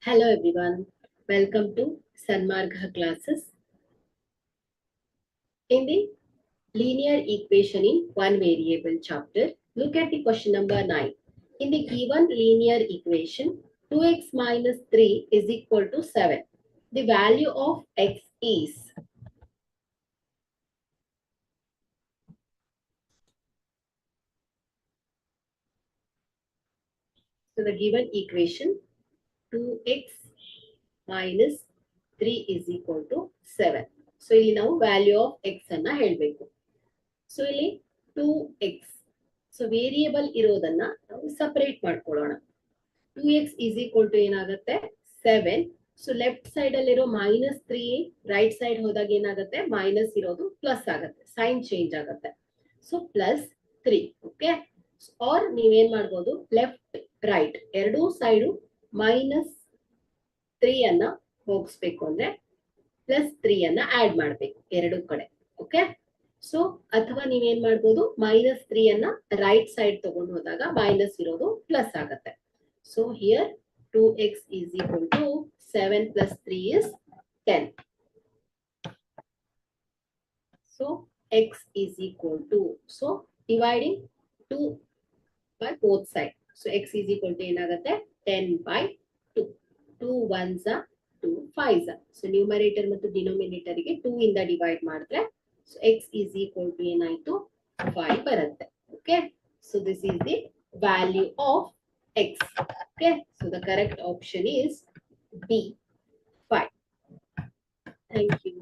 Hello everyone, welcome to Sanmarga classes. In the linear equation in one variable chapter, look at the question number 9. In the given linear equation, 2x minus 3 is equal to 7. The value of x is. So the given equation, 2x minus 3 is equal to 7. So ಇಲ್ಲಿ ನಾವು value of x ಅನ್ನ ಹೇಳಬೇಕು. So ಇಲ್ಲಿ 2x. So variable ಇರೋದನ್ನ ನಾವು separate ಮಾಡ್ಕೊಳ್ಳೋಣ. 2x is equal to ಏನಾಗುತ್ತೆ 7. So left side ಅಲ್ಲಿರೋ -3 ರೈಟ್ ಸೈಡ್ ಹೋದಾಗ ಏನಾಗುತ್ತೆ ಮೈನಸ್ ಇರೋದು ಪ್ಲಸ್ ಆಗುತ್ತೆ, ಸೈನ್ ಚೇಂಜ್ ಆಗುತ್ತೆ. ಸೊ +3. ಓಕೆ, ಆರ್ ನೀವೇನ್ ಮಾಡ್ಬೋದು ಲೆಫ್ಟ್ ರೈಟ್ ಎರಡೂ ಸೈಡು -3 ಅನ್ನ ಹೋಗಿಸ್ಬೇಕು ಅಂದ್ರೆ +3 ಅನ್ನ ಆಡ್ ಮಾಡ್ಬೇಕು ಎರಡೂ ಕಡೆ. ಓಕೆ, ಸೊ ಅಥವಾ ನೀವೇನ್ ಮಾಡ್ಬೋದು -3 ಅನ್ನ ರೈಟ್ ಸೈಡ್ ತಗೊಂಡು ಹೋದಾಗ ಮೈನಸ್ ಇರೋದು ಪ್ಲಸ್ ಆಗುತ್ತೆ. So here 2x is equal to 7 plus 3 is 10. So x is equal to, so dividing 2 by both sides. So x is equal to ಏನಾಗುತ್ತೆ 10 by 2. 2 ones are 2 5s are. So numerator ಮತ್ತು denominator ಗೆ 2 ಇಂದ divide ಮಾಡಿದ್ರೆ so x is equal to ಏನಾಯ್ತು 5 ಬರುತ್ತೆ. Okay, so this is the value of x. Okay, so the correct option is B, 5. Thank you.